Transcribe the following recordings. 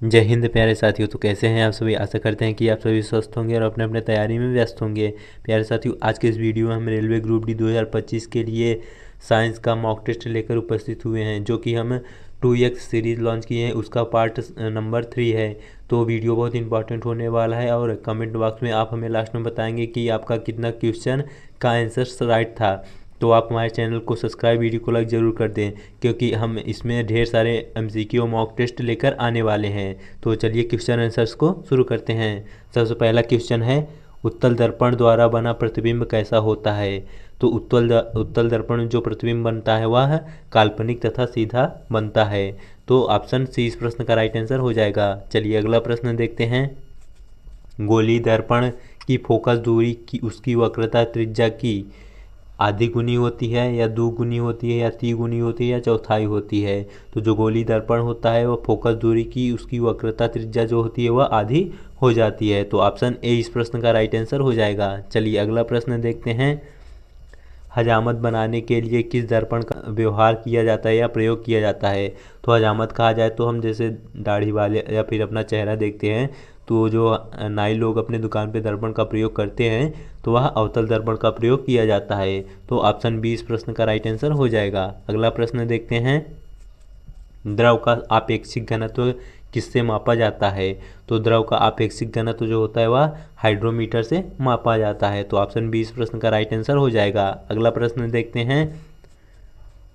जय हिंद प्यारे साथियों। तो कैसे हैं आप सभी। आशा करते हैं कि आप सभी स्वस्थ होंगे और अपने अपने तैयारी में व्यस्त होंगे। प्यारे साथियों, आज के इस वीडियो में हम रेलवे ग्रुप डी 2025 के लिए साइंस का मॉक टेस्ट लेकर उपस्थित हुए हैं, जो कि हम 2x सीरीज़ लॉन्च किए हैं, उसका पार्ट नंबर 3 है। तो वीडियो बहुत इंपॉर्टेंट होने वाला है और कमेंट बॉक्स में आप हमें लास्ट में बताएंगे कि आपका कितना क्वेश्चन का आंसर राइट था। तो आप हमारे चैनल को सब्सक्राइब, वीडियो को लाइक ज़रूर कर दें, क्योंकि हम इसमें ढेर सारे एमसीक्यू मॉक टेस्ट लेकर आने वाले हैं। तो चलिए क्वेश्चन आंसर्स को शुरू करते हैं। सबसे पहला क्वेश्चन है, उत्तल दर्पण द्वारा बना प्रतिबिंब कैसा होता है। तो उत्तल दर्पण जो प्रतिबिंब बनता है वह काल्पनिक तथा सीधा बनता है। तो ऑप्शन सी इस प्रश्न का राइट आंसर हो जाएगा। चलिए अगला प्रश्न देखते हैं। गोली दर्पण की फोकस दूरी की उसकी वक्रता त्रिज्या की आधी गुनी होती है, या दुगुनी होती है, या तिगुनी होती है, या चौथाई होती है। तो जो गोली दर्पण होता है वह फोकस दूरी की उसकी वक्रता त्रिज्या जो होती है वह आधी हो जाती है। तो ऑप्शन ए इस प्रश्न का राइट आंसर हो जाएगा। चलिए अगला प्रश्न देखते हैं। हजामत बनाने के लिए किस दर्पण का व्यवहार किया जाता है या प्रयोग किया जाता है। तो हजामत कहा जाए तो हम जैसे दाढ़ी वाले या फिर अपना चेहरा देखते हैं, तो जो नाई लोग अपने दुकान पे दर्पण का प्रयोग करते हैं, तो वह अवतल दर्पण का प्रयोग किया जाता है। तो ऑप्शन बी इस प्रश्न का राइट आंसर हो जाएगा। अगला प्रश्न देखते हैं। द्रव का आपेक्षिक घनत्व किससे मापा जाता है। तो द्रव का आपेक्षिक घनत्व जो होता है वह हाइड्रोमीटर से मापा जाता है। तो ऑप्शन बी इस प्रश्न का राइट आंसर हो जाएगा। अगला प्रश्न देखते हैं।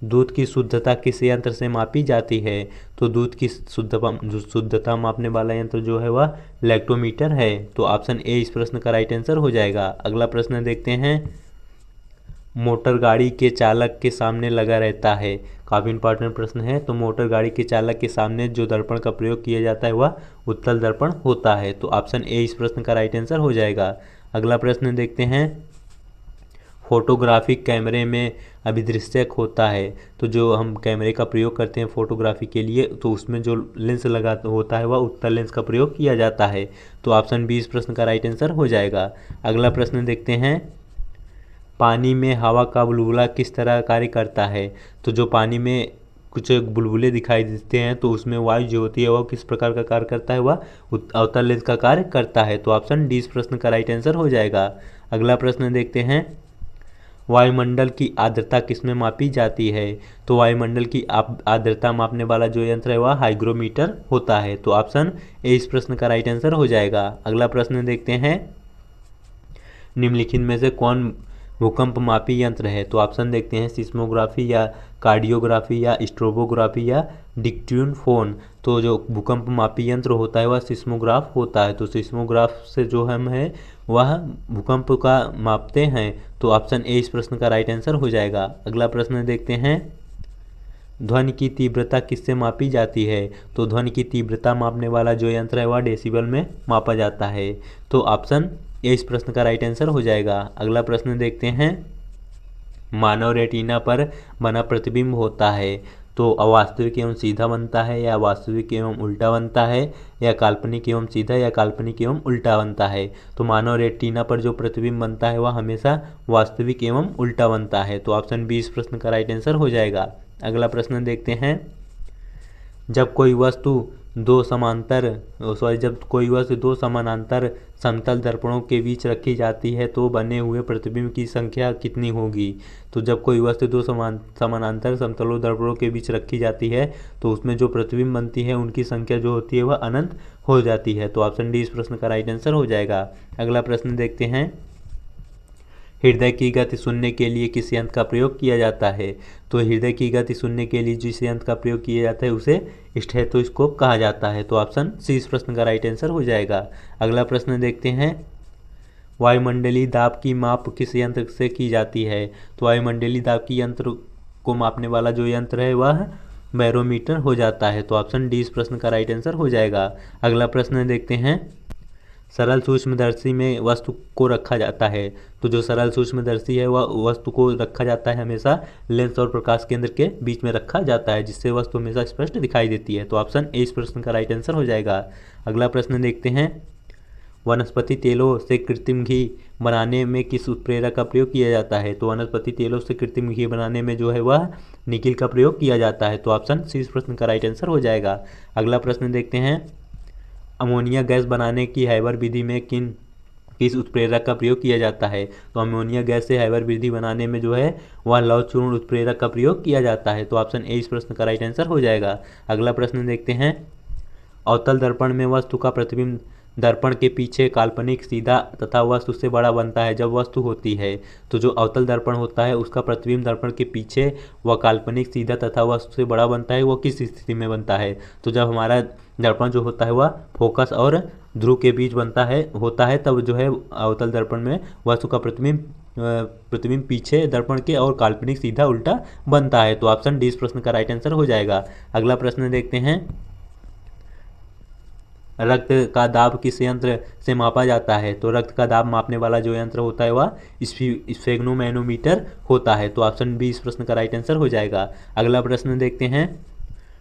दूध की शुद्धता किस यंत्र से मापी जाती है। तो दूध की शुद्धता मापने वाला यंत्र जो है वह लैक्टोमीटर है। तो ऑप्शन ए इस प्रश्न का राइट आंसर हो जाएगा। अगला प्रश्न देखते हैं। मोटर गाड़ी के चालक के सामने लगा रहता है। काफ़ी इंपॉर्टेंट प्रश्न है। तो मोटर गाड़ी के चालक के सामने जो दर्पण का प्रयोग किया जाता है वह उत्तल दर्पण होता है। तो ऑप्शन ए इस प्रश्न का राइट आंसर हो जाएगा। अगला प्रश्न देखते हैं। फोटोग्राफिक कैमरे में अभिदृश्यक होता है। तो जो हम कैमरे का प्रयोग करते हैं फोटोग्राफी के लिए, तो उसमें जो लेंस लगा होता है वह उत्तल लेंस का प्रयोग किया जाता है। तो ऑप्शन बी इस प्रश्न का राइट आंसर हो जाएगा। अगला प्रश्न देखते हैं। पानी में हवा का बुलबुला किस तरह कार्य करता है। तो जो पानी में कुछ बुलबुले दिखाई देते हैं, तो उसमें वायु जो होती है वह किस प्रकार का कार्य करता है, वह अवतल लेंस का कार्य करता है। तो ऑप्शन डी इस प्रश्न का राइट आंसर हो जाएगा। अगला प्रश्न देखते हैं। वायुमंडल की आर्द्रता किसमें मापी जाती है। तो वायुमंडल की आर्द्रता मापने वाला जो यंत्र है वह हाइग्रोमीटर होता है। तो ऑप्शन ए इस प्रश्न का राइट आंसर हो जाएगा। अगला प्रश्न देखते हैं। निम्नलिखित में से कौन भूकंप मापी यंत्र है। तो ऑप्शन देखते हैं। सिस्मोग्राफी, या कार्डियोग्राफी, या स्ट्रोबोग्राफी, या डिक्ट्यून फोन। तो जो भूकंप मापी यंत्र होता है वह सिस्मोग्राफ होता है। तो सिस्मोग्राफ से जो हम है वह भूकंप का मापते हैं। तो ऑप्शन ए इस प्रश्न का राइट आंसर हो जाएगा। अगला प्रश्न देखते हैं। ध्वनि की तीव्रता किससे मापी जाती है। तो ध्वनि की तीव्रता मापने वाला जो यंत्र है वह डेसिबल में मापा जाता है। तो ऑप्शन ए इस प्रश्न का राइट आंसर हो जाएगा। अगला प्रश्न देखते हैं। मानव रेटिना पर बना प्रतिबिंब होता है, तो अवास्तविक एवं सीधा बनता है, या वास्तविक एवं उल्टा बनता है, या काल्पनिक एवं सीधा, या काल्पनिक एवं उल्टा बनता है। तो मानव रेटिना पर जो प्रतिबिंब बनता है वह हमेशा वास्तविक एवं उल्टा बनता है। तो ऑप्शन बी इस प्रश्न का राइट आंसर हो जाएगा। अगला प्रश्न देखते हैं। जब कोई वस्तु जब कोई वस्तु दो समानांतर समतल दर्पणों के बीच रखी जाती है तो बने हुए प्रतिबिंब की संख्या कितनी होगी। तो जब कोई वस्तु दो समानांतर समतल दर्पणों के बीच रखी जाती है तो उसमें जो प्रतिबिंब बनती है उनकी संख्या जो होती है वह अनंत हो जाती है। तो ऑप्शन डी इस प्रश्न का राइट आंसर हो जाएगा। अगला प्रश्न देखते हैं। हृदय की गति सुनने के लिए किस यंत्र का प्रयोग किया जाता है। तो हृदय की गति सुनने के लिए जिस यंत्र का प्रयोग किया जाता है उसे स्टेथोस्कोप कहा जाता है। तो ऑप्शन सी इस प्रश्न का राइट आंसर हो जाएगा। अगला प्रश्न देखते हैं। वायुमंडलीय दाब की माप किस यंत्र से की जाती है। तो वायुमंडलीय दाब की यंत्र को मापने वाला जो यंत्र है वह बैरोमीटर हो जाता है। तो ऑप्शन डी इस प्रश्न का राइट आंसर हो जाएगा। अगला प्रश्न देखते हैं। सरल सूक्ष्मदर्शी में वस्तु को रखा जाता है। तो जो सरल सूक्ष्मदर्शी है वह वस्तु को रखा जाता है हमेशा लेंस और प्रकाश केंद्र के बीच में रखा जाता है, जिससे वस्तु हमेशा स्पष्ट दिखाई देती है। तो ऑप्शन ए इस प्रश्न का राइट आंसर हो जाएगा। अगला प्रश्न देखते हैं। वनस्पति तेलों से कृत्रिम घी बनाने में किस उत्प्रेरक का प्रयोग किया जाता है। तो वनस्पति तेलों से कृत्रिम घी बनाने में जो है वह निकिल का प्रयोग किया जाता है। तो ऑप्शन सी इस प्रश्न का राइट आंसर हो जाएगा। अगला प्रश्न देखते हैं। अमोनिया गैस बनाने की हैबर विधि में किस उत्प्रेरक का प्रयोग किया जाता है? तो अमोनिया गैस से हैबर विधि बनाने में जो है वह लौह चूर्ण उत्प्रेरक का प्रयोग किया जाता है। तो ऑप्शन ए इस प्रश्न का राइट आंसर हो जाएगा। अगला प्रश्न देखते हैं। अवतल दर्पण में वस्तु का प्रतिबिंब दर्पण के पीछे काल्पनिक सीधा तथा वस्तु से बड़ा बनता है जब वस्तु होती है। तो जो अवतल दर्पण होता है उसका प्रतिबिंब दर्पण के पीछे वह काल्पनिक सीधा तथा वस्तु से बड़ा बनता है, वो किस स्थिति में बनता है? तो जब हमारा दर्पण जो होता है वह फोकस और ध्रुव के बीच होता है तब जो है अवतल दर्पण में वस्तु का प्रतिबिंब पीछे दर्पण के और काल्पनिक सीधा उल्टा बनता है। तो ऑप्शन डी इस प्रश्न का राइट आंसर हो जाएगा। अगला प्रश्न देखते हैं। रक्त का दाब किस यंत्र से मापा जाता है? तो रक्त का दाब मापने वाला जो यंत्र होता है वह स्फेग्नोमैनोमीटर होता है। तो ऑप्शन बी इस प्रश्न का राइट आंसर हो जाएगा। अगला प्रश्न देखते हैं।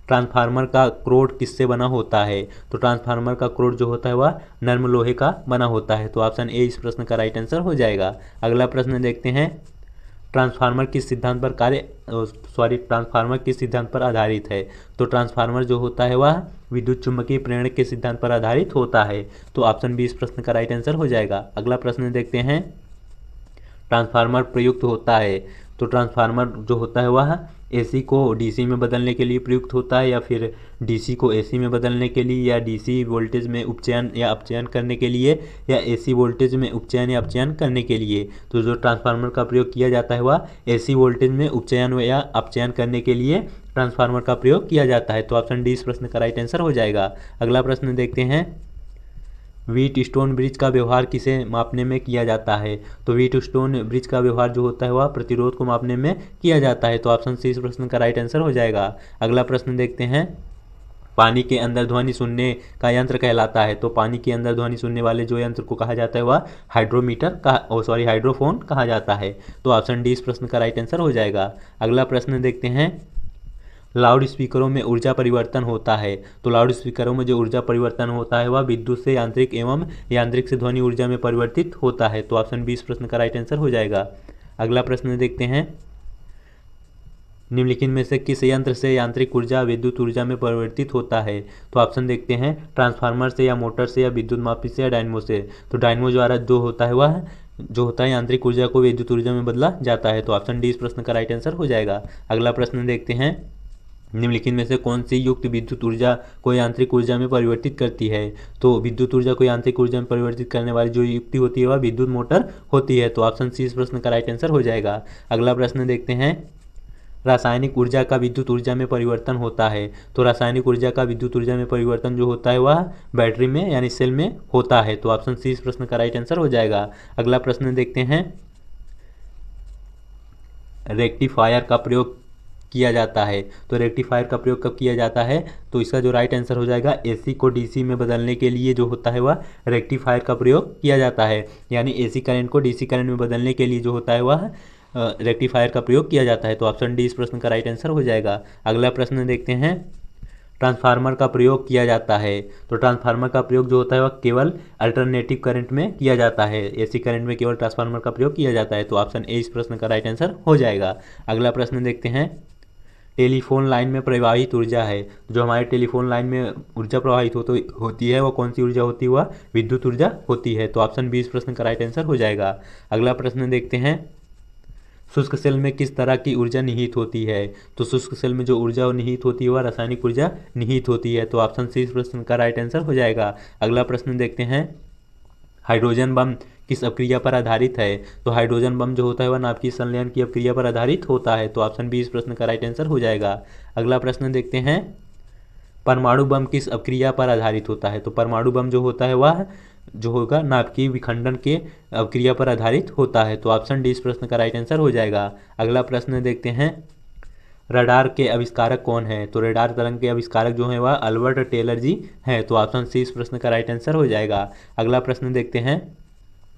ट्रांसफार्मर का क्रोड किससे बना होता है? तो ट्रांसफार्मर का क्रोड जो होता है वह नर्म लोहे का बना होता है। तो ऑप्शन ए इस प्रश्न का राइट आंसर हो जाएगा। अगला प्रश्न देखते हैं। ट्रांसफार्मर किस सिद्धांत पर आधारित है? तो ट्रांसफार्मर जो होता है वह विद्युत चुम्बकीय प्रेरण के सिद्धांत पर आधारित होता है। तो ऑप्शन बी इस प्रश्न का राइट आंसर हो जाएगा। अगला प्रश्न देखते हैं। ट्रांसफार्मर प्रयुक्त होता है। तो ट्रांसफार्मर जो होता है वह एसी को डीसी में बदलने के लिए प्रयुक्त होता है, या फिर डीसी को एसी में बदलने के लिए, या डीसी वोल्टेज में उपचयन या अपचयन करने के लिए, या एसी वोल्टेज में उपचयन या अपचयन करने के लिए। तो जो ट्रांसफार्मर का प्रयोग किया जाता है वह एसी वोल्टेज में उपचयन या अपचयन करने के लिए ट्रांसफार्मर का प्रयोग किया जाता है। तो ऑप्शन डी इस प्रश्न का राइट आंसर हो जाएगा। अगला प्रश्न देखते हैं। व्हीट स्टोन ब्रिज का व्यवहार किसे मापने में किया जाता है? तो व्हीट स्टोन ब्रिज का व्यवहार जो होता है वह प्रतिरोध को मापने में किया जाता है। तो ऑप्शन सी इस प्रश्न का राइट आंसर हो जाएगा। अगला प्रश्न देखते हैं। पानी के अंदर ध्वनि सुनने का यंत्र कहलाता है। तो पानी के अंदर ध्वनि सुनने वाले जो यंत्र को कहा जाता है वह हाइड्रोफोन कहा जाता है। तो ऑप्शन डी इस प्रश्न का राइट आंसर हो जाएगा। अगला प्रश्न देखते हैं। लाउड स्पीकरों में ऊर्जा परिवर्तन होता है। तो लाउड स्पीकरों में जो ऊर्जा परिवर्तन होता है वह विद्युत से यांत्रिक एवं यांत्रिक से ध्वनि ऊर्जा में परिवर्तित होता है। तो ऑप्शन बी इस प्रश्न का राइट आंसर हो जाएगा। अगला प्रश्न देखते हैं। निम्नलिखित में से किस यंत्र से यांत्रिक ऊर्जा विद्युत ऊर्जा में परिवर्तित होता है? तो ऑप्शन देखते हैं। ट्रांसफार्मर से, या मोटर से, या विद्युत मापी से, या डायनमो से। तो डायनमो द्वारा जो होता है वह यांत्रिक ऊर्जा को विद्युत ऊर्जा में बदला जाता है। तो ऑप्शन डी इस प्रश्न का राइट आंसर हो जाएगा। अगला प्रश्न देखते हैं। निम्नलिखित में से कौन सी युक्त विद्युत ऊर्जा को यांत्रिक ऊर्जा में परिवर्तित करती है? तो विद्युत ऊर्जा को यांत्रिक ऊर्जा में परिवर्तित करने वाली जो युक्ति होती है वह विद्युत मोटर होती है। तो ऑप्शन सी इस प्रश्न का राइट आंसर हो जाएगा। अगला प्रश्न देखते हैं। रासायनिक ऊर्जा का विद्युत ऊर्जा में परिवर्तन होता है। तो रासायनिक ऊर्जा का विद्युत ऊर्जा में परिवर्तन जो होता है वह बैटरी में यानी सेल में होता है। तो ऑप्शन सी इस प्रश्न का राइट आंसर हो जाएगा। अगला प्रश्न देखते हैं। रेक्टिफायर का प्रयोग किया जाता है। तो रेक्टिफायर का प्रयोग कब किया जाता है? तो इसका जो राइट आंसर हो जाएगा, एसी को डीसी में बदलने के लिए जो होता है वह रेक्टिफायर का प्रयोग किया जाता है। यानी एसी करंट को डीसी करंट में बदलने के लिए जो होता है वह रेक्टिफायर का प्रयोग किया जाता है। तो ऑप्शन डी इस प्रश्न का राइट आंसर हो जाएगा। अगला प्रश्न देखते हैं। ट्रांसफार्मर का प्रयोग किया जाता है। तो ट्रांसफार्मर का प्रयोग जो होता है वह केवल अल्टरनेटिव करंट में किया जाता है। एसी करंट में केवल ट्रांसफार्मर का प्रयोग किया जाता है। तो ऑप्शन ए इस प्रश्न का राइट आंसर हो जाएगा। अगला प्रश्न देखते हैं। टेलीफोन लाइन में प्रवाहित ऊर्जा है। जो हमारे टेलीफोन लाइन में ऊर्जा प्रवाहित होती है वह कौन सी ऊर्जा होती है? वह विद्युत ऊर्जा होती है। तो ऑप्शन बी इस प्रश्न का राइट आंसर हो जाएगा। अगला प्रश्न देखते हैं। शुष्क सेल में किस तरह की ऊर्जा निहित होती है? तो शुष्क सेल में जो ऊर्जा निहित होती है वह रासायनिक ऊर्जा निहित होती है। तो ऑप्शन सी इस प्रश्न का राइट आंसर हो जाएगा। अगला प्रश्न देखते हैं। हाइड्रोजन बम किस अपक्रिया पर आधारित है? तो हाइड्रोजन बम जो होता है वह नाभिकीय संलयन की अपक्रिया पर आधारित होता है। तो ऑप्शन बी इस प्रश्न का राइट आंसर हो जाएगा। अगला प्रश्न देखते हैं। परमाणु बम किस अपक्रिया पर आधारित होता है? तो परमाणु बम जो होता है वह जो होगा नाभिकीय विखंडन के अपक्रिया पर आधारित होता है। तो ऑप्शन डी इस प्रश्न का राइट आंसर हो जाएगा। अगला प्रश्न देखते हैं। रडार के आविष्कारक कौन है? तो रडार तरंग के आविष्कारक जो है वह अल्बर्ट टेलर जी हैं। तो ऑप्शन सी इस प्रश्न का राइट आंसर हो जाएगा। अगला प्रश्न देखते हैं।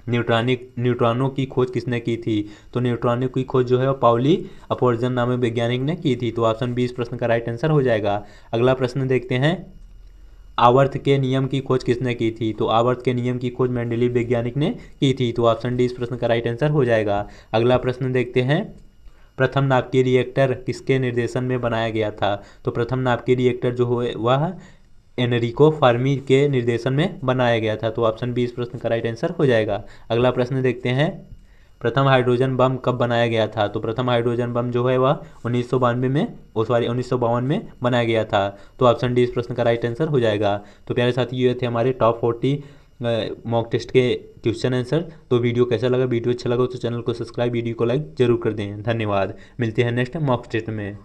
न्यूट्रॉनों की खोज किसने की थी? तो न्यूट्रॉनों की खोज जो है वह पाउली अपवर्जन नामक वैज्ञानिक ने की थी। तो ऑप्शन बी इस प्रश्न का राइट आंसर हो जाएगा। अगला प्रश्न देखते हैं। आवर्त के नियम की खोज किसने की थी? तो आवर्त के नियम की खोज मेंडलीव वैज्ञानिक ने की थी। तो ऑप्शन डी इस प्रश्न का राइट आंसर हो जाएगा। अगला प्रश्न देखते हैं। प्रथम नाभिकीय रिएक्टर किसके निर्देशन में बनाया गया था? तो प्रथम नाभिकीय रिएक्टर जो है वह एनरिको फर्मी के निर्देशन में बनाया गया था। तो ऑप्शन बी इस प्रश्न का राइट आंसर हो जाएगा। अगला प्रश्न देखते हैं, प्रथम हाइड्रोजन बम कब बनाया गया था? तो प्रथम हाइड्रोजन बम जो है वह 1952 में 1952 में बनाया गया था। तो ऑप्शन डी इस प्रश्न का राइट आंसर हो जाएगा। तो प्यारे साथी, ये थे हमारे टॉप 40 मॉक टेस्ट के क्वेश्चन आंसर। तो वीडियो कैसा लगा? वीडियो अच्छा लगा तो चैनल को सब्सक्राइब, वीडियो को लाइक जरूर कर दें। धन्यवाद। मिलते हैं नेक्स्ट मॉक टेस्ट में।